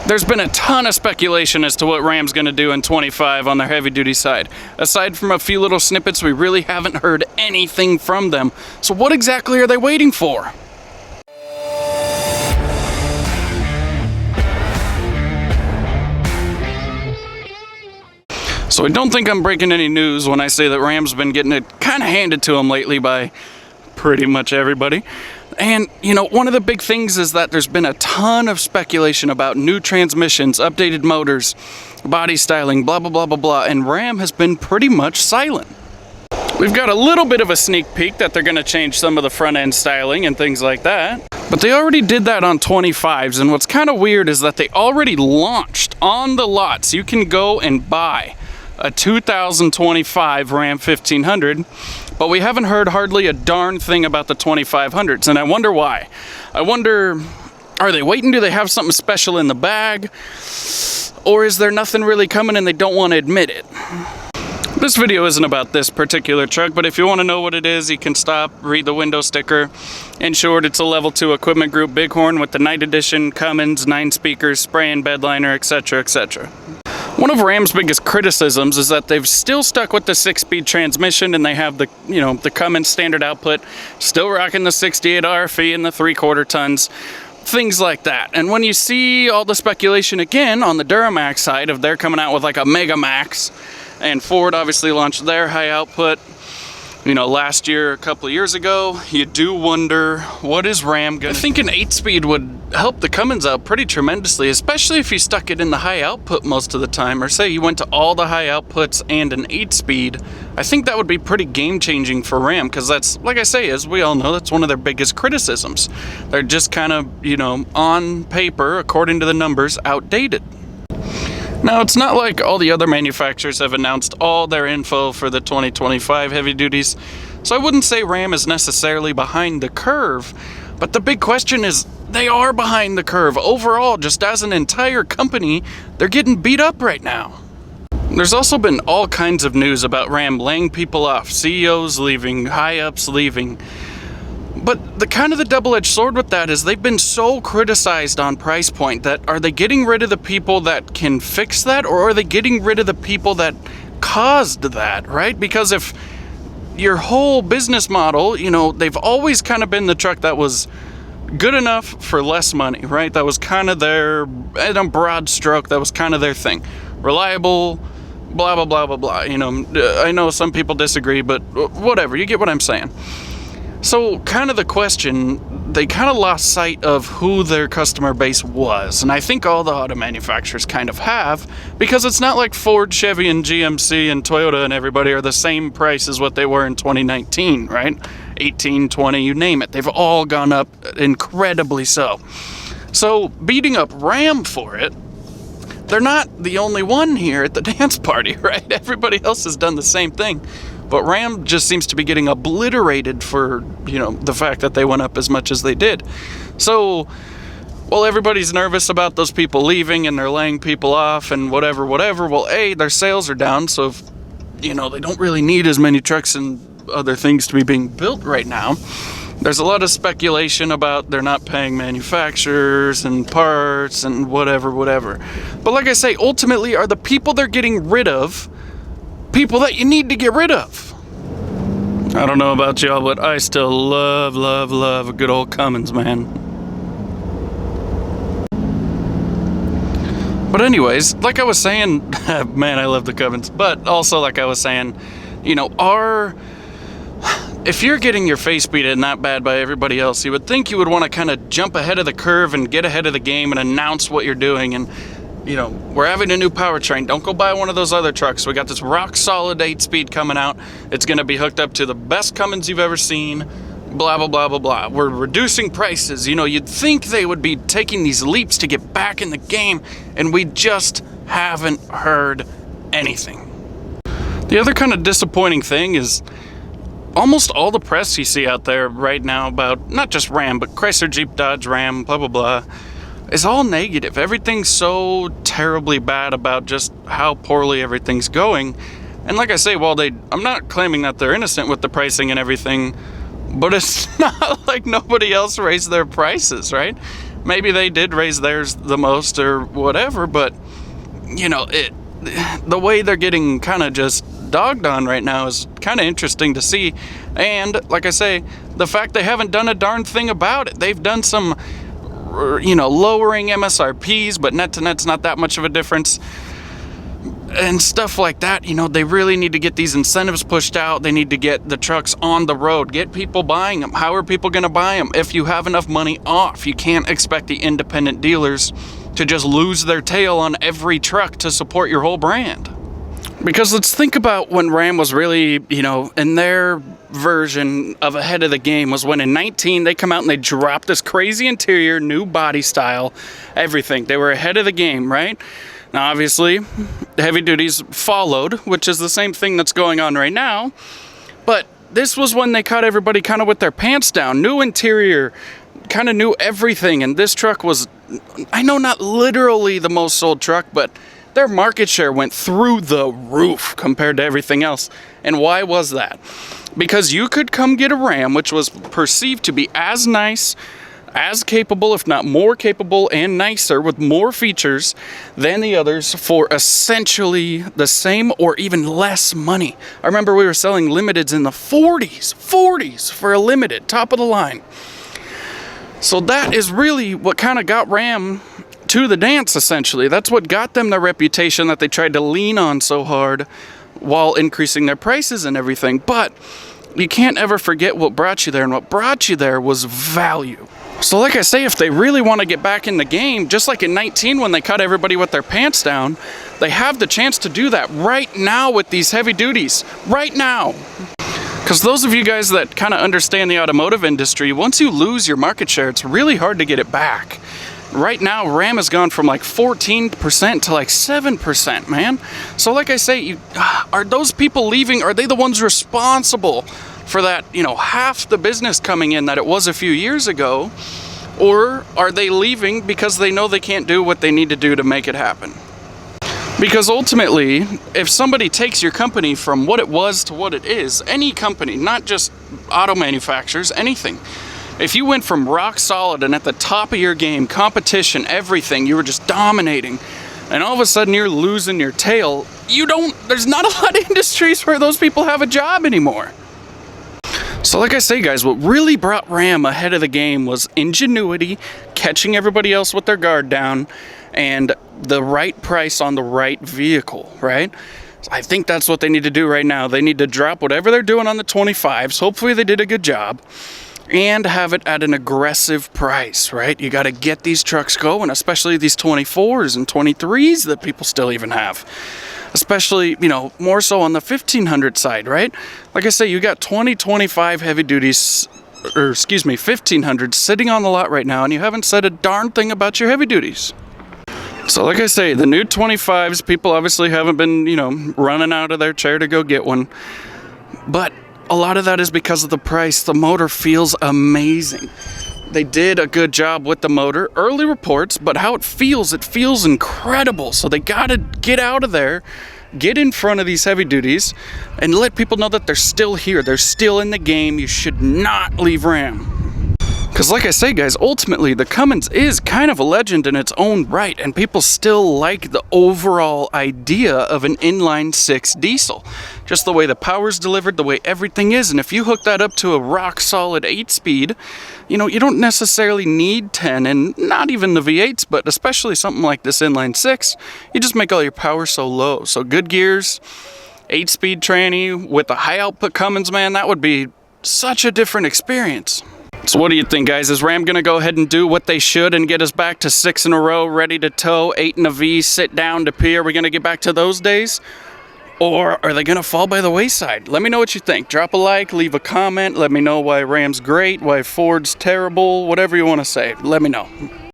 There's been a ton of speculation as to what Ram's going to do in 25 on their heavy-duty side. Aside from a few little snippets, we really haven't heard anything from them. So what exactly are they waiting for? So I don't think I'm breaking any news when I say that Ram's been getting it kind of handed to them lately by pretty much everybody. And, you know, one of the big things is that there's been a ton of speculation about new transmissions, updated motors, body styling, blah, blah, blah, blah, blah, and Ram has been pretty much silent. We've got a little bit of a sneak peek that they're going to change some of the front-end styling and things like that. But they already did that on 25s, and what's kind of weird is that they already launched on the lot, so you can go and buy a 2025 Ram 1500, but we haven't heard hardly a darn thing about the 2500s, and I wonder why. I wonder, are they waiting? Do they have something special in the bag? Or is there nothing really coming and they don't want to admit it? This video isn't about this particular truck, but if you want to know what it is, you can stop, read the window sticker. In short, it's a Level 2 Equipment Group Bighorn with the Night Edition, Cummins, 9 speakers, spray and bed liner, etc., etc. One of Ram's biggest criticisms is that they've still stuck with the 6-speed transmission, and they have the, you know, the Cummins standard output, still rocking the 68 RFE and the 3/4 tons, things like that. And when you see all the speculation again on the Duramax side of they're coming out with like a Mega Max, and Ford obviously launched their high output, you know, last year, a couple of years ago, you do wonder, what is Ram gonna... I think an 8-speed would help the Cummins out pretty tremendously, especially if you stuck it in the high output most of the time, or say you went to all the high outputs and an 8-speed. I think that would be pretty game-changing for Ram, because that's, like I say, as we all know, that's one of their biggest criticisms. They're just kind of, you know, on paper, according to the numbers, outdated. Now, it's not like all the other manufacturers have announced all their info for the 2025 heavy duties, so I wouldn't say Ram is necessarily behind the curve, but the big question is, they are behind the curve. Overall, just as an entire company, they're getting beat up right now. There's also been all kinds of news about Ram laying people off, CEOs leaving, high-ups leaving. But the kind of the double-edged sword with that is they've been so criticized on price point that are they getting rid of the people that can fix that, or are they getting rid of the people that caused that, right? Because if your whole business model, you know, they've always kind of been the truck that was good enough for less money, right? That was kind of their, in a broad stroke, that was kind of their thing. Reliable, blah, blah, blah, blah, blah. You know, I know some people disagree, but whatever, you get what I'm saying. So, kind of the question, they kind of lost sight of who their customer base was, and I think all the auto manufacturers kind of have, because it's not like Ford, Chevy, and GMC, and Toyota, and everybody are the same price as what they were in 2019, right? 18, 20, you name it. They've all gone up incredibly so. So, beating up Ram for it, they're not the only one here at the dance party, right? Everybody else has done the same thing. But Ram just seems to be getting obliterated for, you know, the fact that they went up as much as they did. So, while everybody's nervous about those people leaving and they're laying people off and whatever, well, A, their sales are down, so if, you know, they don't really need as many trucks and other things to be being built right now. There's a lot of speculation about they're not paying manufacturers and parts and whatever. But like I say, ultimately, are the people they're getting rid of people that you need to get rid of? I don't know about y'all, but I still love a good old Cummins, man. But anyways, like I was saying, man, I love the Cummins. But also, like I was saying, you know, if you're getting your face beaten that bad by everybody else, you would think you would want to kind of jump ahead of the curve and get ahead of the game and announce what you're doing. And, you know, we're having a new powertrain. Don't go buy one of those other trucks. We got this rock solid 8-speed coming out. It's going to be hooked up to the best Cummins you've ever seen. Blah, blah, blah, blah, blah. We're reducing prices. You know, you'd think they would be taking these leaps to get back in the game, and we just haven't heard anything. The other kind of disappointing thing is almost all the press you see out there right now about not just Ram, but Chrysler, Jeep, Dodge, Ram, blah, blah, blah, is all negative. Everything's so terribly bad about just how poorly everything's going. And like I say, while I'm not claiming that they're innocent with the pricing and everything, but it's not like nobody else raised their prices, right? maybe they did raise theirs the most or whatever, but the way they're getting kind of just dogged on right now is kind of interesting to see. And like I say, the fact they haven't done a darn thing about it. They've done some, lowering MSRPs, but net to net's not that much of a difference. And stuff like that, they really need to get these incentives pushed out. They need to get the trucks on the road, get people buying them. How are people going to buy them? If you have enough money off, you can't expect the independent dealers to just lose their tail on every truck to support your whole brand. Because let's think about when Ram was really, in their version of ahead of the game was when in 19 they come out and they drop this crazy interior, new body style, everything. They were ahead of the game, right? Now, obviously, heavy duties followed, which is the same thing that's going on right now. But this was when they caught everybody kind of with their pants down. New interior, kind of knew everything. And this truck was, I know not literally the most sold truck, but their market share went through the roof compared to everything else. And why was that? Because you could come get a Ram, which was perceived to be as nice, as capable, if not more capable and nicer with more features than the others for essentially the same or even less money. I remember we were selling limiteds in the 40s for a limited, top of the line. So that is really what kind of got Ram to the dance, essentially. That's what got them the reputation that they tried to lean on so hard while increasing their prices and everything. But you can't ever forget what brought you there, and what brought you there was value. So like I say, if they really want to get back in the game, just like in 19 when they cut everybody with their pants down, they have the chance to do that right now with these heavy duties. Right now. Because those of you guys that kind of understand the automotive industry, once you lose your market share, it's really hard to get it back. Right now, Ram has gone from like 14% to like 7%, man. So like I say, are those people leaving, are they the ones responsible for that, half the business coming in that it was a few years ago? Or are they leaving because they know they can't do what they need to do to make it happen? Because ultimately, if somebody takes your company from what it was to what it is, any company, not just auto manufacturers, anything. If you went from rock solid and at the top of your game, competition, everything, you were just dominating, and all of a sudden you're losing your tail, there's not a lot of industries where those people have a job anymore. So like I say, guys, what really brought Ram ahead of the game was ingenuity, catching everybody else with their guard down, and the right price on the right vehicle, right? I think that's what they need to do right now. They need to drop whatever they're doing on the 25s. Hopefully they did a good job. And have it at an aggressive price, right? You got to get these trucks going, especially these 24s and 23s that people still even have. Especially, more so on the 1500 side, right? Like I say, you got 2025 heavy duties, 1500s sitting on the lot right now, and you haven't said a darn thing about your heavy duties. So like I say, the new 25s, people obviously haven't been, running out of their chair to go get one. But a lot of that is because of the price. The motor feels amazing. They did a good job with the motor. Early reports, but how it feels incredible. So they got to get out of there, get in front of these heavy duties, and let people know that they're still here. They're still in the game. You should not leave Ram. Because like I say, guys, ultimately, the Cummins is kind of a legend in its own right, and people still like the overall idea of an inline-six diesel. Just the way the power's delivered, the way everything is, and if you hook that up to a rock-solid 8-speed, you don't necessarily need 10, and not even the V8s, but especially something like this inline-six, you just make all your power so low. So good gears, 8-speed tranny with a high-output Cummins, man, that would be such a different experience. So what do you think, guys? Is Ram going to go ahead and do what they should and get us back to 6 in a row, ready to tow, 8 in a V, sit down to P? Are we going to get back to those days? Or are they going to fall by the wayside? Let me know what you think. Drop a like, leave a comment. Let me know why Ram's great, why Ford's terrible, whatever you want to say. Let me know.